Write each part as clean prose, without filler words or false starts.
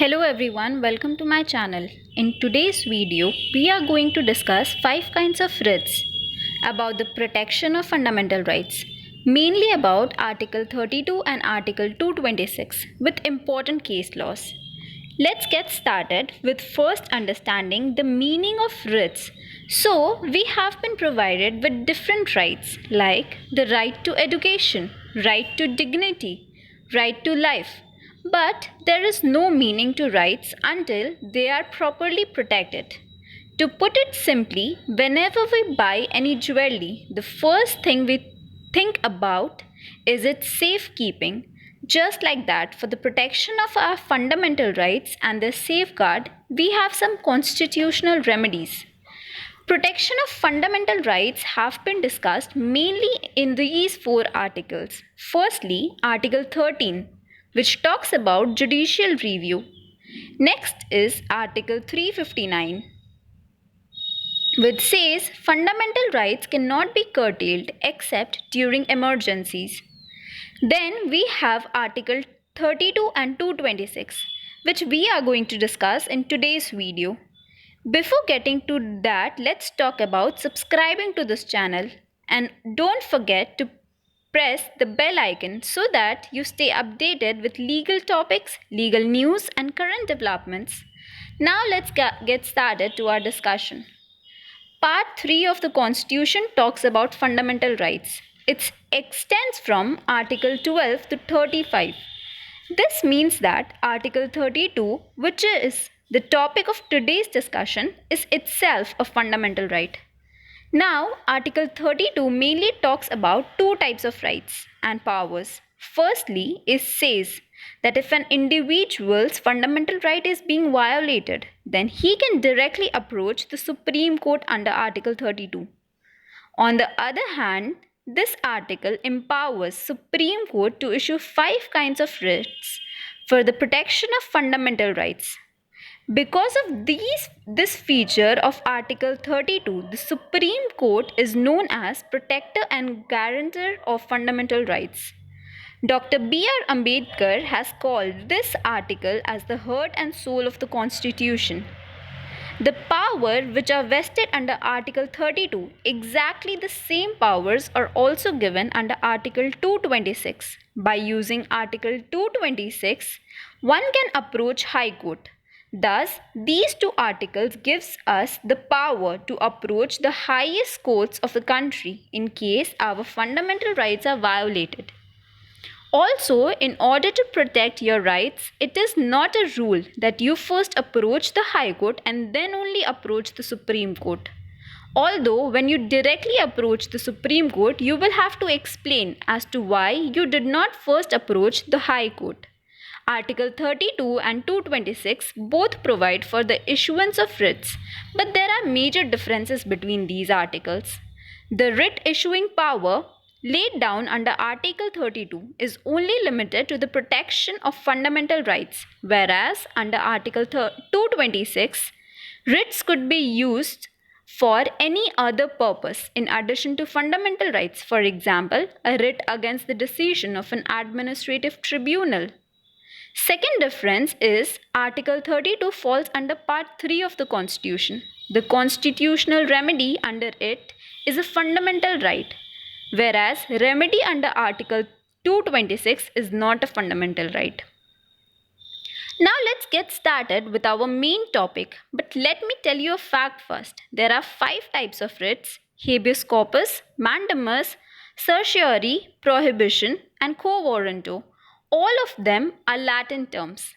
Hello everyone, welcome to my channel. In today's video, we are going to discuss 5 kinds of writs about the protection of fundamental rights, mainly about Article 32 and Article 226 with important case laws. Let's get started with first understanding the meaning of writs. So, we have been provided with different rights like the right to education, right to dignity, right to life. But there is no meaning to rights until they are properly protected. To put it simply, whenever we buy any jewelry, the first thing we think about is its safekeeping. Just like that, for the protection of our fundamental rights and their safeguard, we have some constitutional remedies. Protection of fundamental rights have been discussed mainly in these four articles. Firstly, Article 13, which talks about judicial review. Next is Article 359, which says fundamental rights cannot be curtailed except during emergencies. Then we have Article 32 and 226, which we are going to discuss in today's video. Before getting to that, let's talk about subscribing to this channel and don't forget to press the bell icon so that you stay updated with legal topics, legal news and current developments. Now let's get started to our discussion. Part 3 of the Constitution talks about fundamental rights. It extends from Article 12 to 35. This means that Article 32, which is the topic of today's discussion, is itself a fundamental right. Now, Article 32 mainly talks about two types of rights and powers. Firstly, it says that if an individual's fundamental right is being violated, then he can directly approach the Supreme Court under Article 32. On the other hand, this article empowers Supreme Court to issue 5 kinds of writs for the protection of fundamental rights. Because of this feature of Article 32, the Supreme Court is known as protector and guarantor of fundamental rights. Dr. B.R. Ambedkar has called this article as the heart and soul of the Constitution. The powers which are vested under Article 32, exactly the same powers are also given under Article 226. By using Article 226, one can approach High Court. Thus, these two articles gives us the power to approach the highest courts of the country in case our fundamental rights are violated. Also, in order to protect your rights, it is not a rule that you first approach the High Court and then only approach the Supreme Court. Although, when you directly approach the Supreme Court, you will have to explain as to why you did not first approach the High Court. Article 32 and 226 both provide for the issuance of writs, but there are major differences between these articles. The writ issuing power laid down under Article 32 is only limited to the protection of fundamental rights, whereas under Article 226, writs could be used for any other purpose in addition to fundamental rights. For example, a writ against the decision of an administrative tribunal. Second difference is Article 32 falls under Part 3 of the Constitution. The constitutional remedy under it is a fundamental right, whereas remedy under Article 226 is not a fundamental right. Now let's get started with our main topic, but let me tell you a fact first. There are 5 types of writs: habeas corpus, mandamus, certiorari, prohibition and quo warranto. All of them are Latin terms.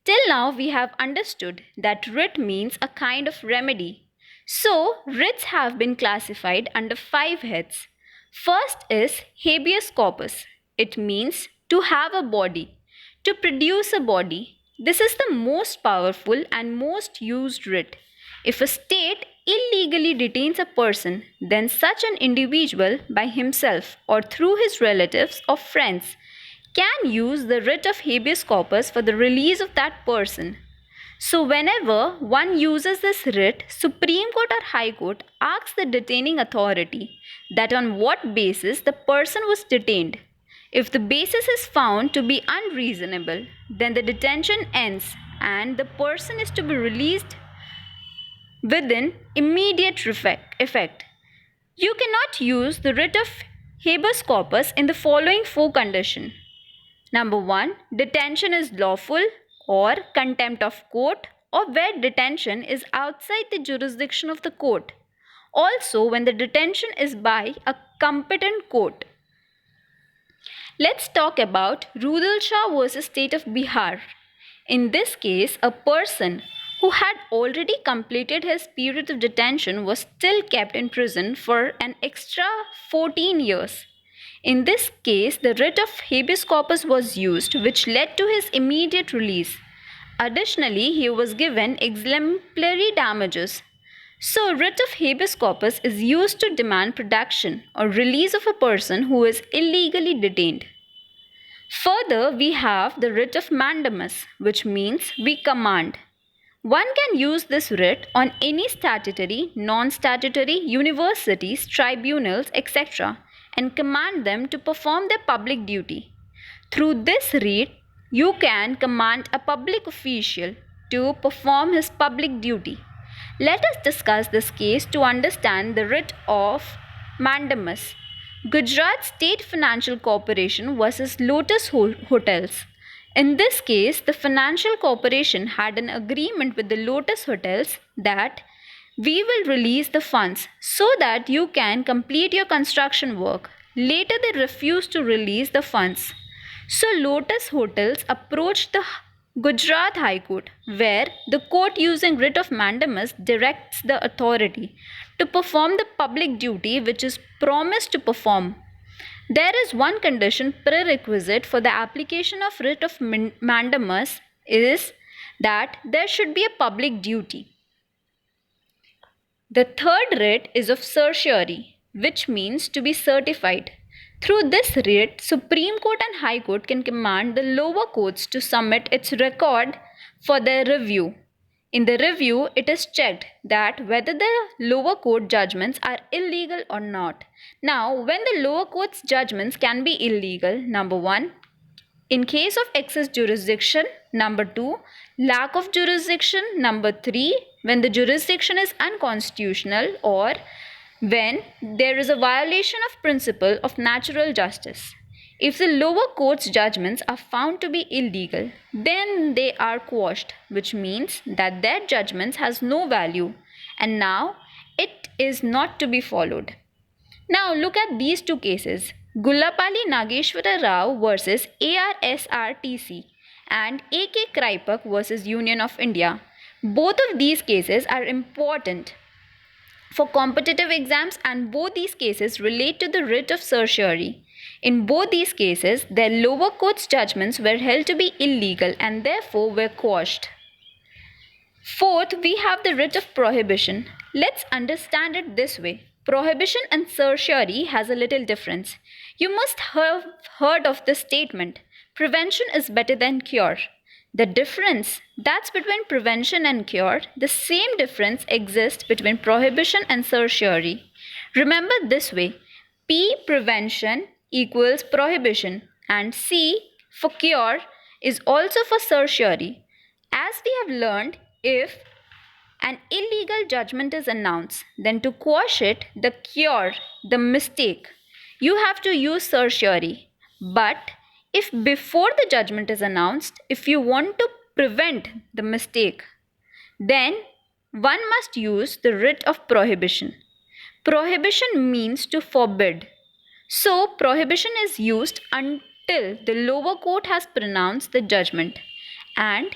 Till now, we have understood that writ means a kind of remedy. So, writs have been classified under 5 heads. First is habeas corpus. It means to have a body, to produce a body. This is the most powerful and most used writ. If a state illegally detains a person, then such an individual by himself or through his relatives or friends can use the writ of habeas corpus for the release of that person. So whenever one uses this writ, Supreme Court or High Court asks the detaining authority that on what basis the person was detained. If the basis is found to be unreasonable, then the detention ends and the person is to be released within immediate effect. You cannot use the writ of habeas corpus in the following four conditions. Number 1, detention is lawful or contempt of court or where detention is outside the jurisdiction of the court. Also, when the detention is by a competent court. Let's talk about Rudal Shah versus State of Bihar. In this case, a person who had already completed his period of detention was still kept in prison for an extra 14 years. In this case, the writ of habeas corpus was used, which led to his immediate release. Additionally, he was given exemplary damages. So, writ of habeas corpus is used to demand production or release of a person who is illegally detained. Further, we have the writ of mandamus, which means we command. One can use this writ on any statutory, non-statutory, universities, tribunals, etc. and command them to perform their public duty. Through this writ, you can command a public official to perform his public duty. Let us discuss this case to understand the writ of mandamus. Gujarat State Financial Corporation versus Lotus Hotels. In this case, the financial corporation had an agreement with the Lotus Hotels that we will release the funds so that you can complete your construction work. Later, they refused to release the funds. So, Lotus Hotels approached the Gujarat High Court, where the court using writ of mandamus directs the authority to perform the public duty which is promised to perform. There is one condition prerequisite for the application of writ of mandamus is that there should be a public duty. The third writ is of certiorari, which means to be certified. Through this writ, Supreme Court and High Court can command the lower courts to submit its record for their review. In the review, it is checked that whether the lower court judgments are illegal or not. Now, when the lower court's judgments can be illegal, number 1, in case of excess jurisdiction, number 2, lack of jurisdiction, number 3, when the jurisdiction is unconstitutional, or when there is a violation of principle of natural justice. If the lower court's judgments are found to be illegal, then they are quashed, which means that their judgments has no value and now it is not to be followed. Now look at these two cases, Gullapalli Nageshwara Rao versus ARSRTC and AK Kripak versus Union of India. Both of these cases are important for competitive exams and both these cases relate to the writ of certiorari. In both these cases, their lower court's judgments were held to be illegal and therefore were quashed. Fourth, we have the writ of prohibition. Let's understand it this way. Prohibition and certiorari has a little difference. You must have heard of this statement, prevention is better than cure. The difference that's between prevention and cure, the same difference exists between prohibition and certiorari. Remember this way, P prevention equals prohibition and C for cure is also for certiorari. As we have learned, if an illegal judgment is announced, then to quash it, the cure, the mistake, you have to use certiorari. But if before the judgment is announced, if you want to prevent the mistake, then one must use the writ of prohibition. Prohibition means to forbid. So, prohibition is used until the lower court has pronounced the judgment. And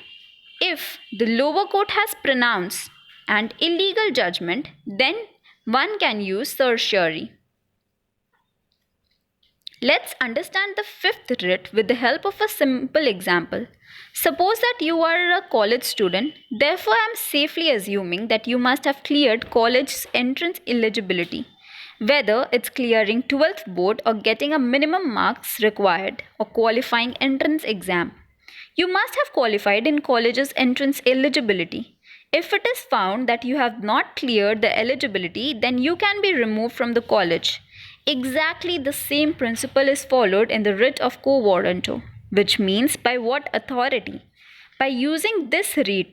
if the lower court has pronounced an illegal judgment, then one can use certiorari. Let's understand the fifth writ with the help of a simple example. Suppose that you are a college student, therefore I am safely assuming that you must have cleared college's entrance eligibility, whether it's clearing 12th board or getting a minimum marks required or qualifying entrance exam. You must have qualified in college's entrance eligibility. If it is found that you have not cleared the eligibility, then you can be removed from the college. Exactly the same principle is followed in the writ of quo warranto, which means by what authority? By using this writ,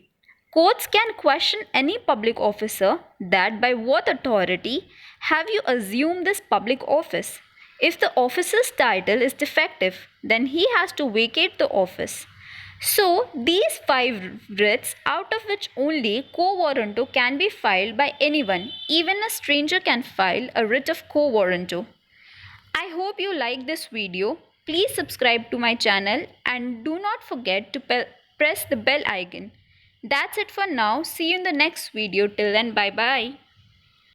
courts can question any public officer that by what authority have you assumed this public office. If the officer's title is defective, then he has to vacate the office. So, these 5 writs, out of which only quo warranto can be filed by anyone, even a stranger can file a writ of quo warranto. I hope you like this video. Please subscribe to my channel and do not forget to press the bell icon. That's it for now. See you in the next video. Till then, bye bye.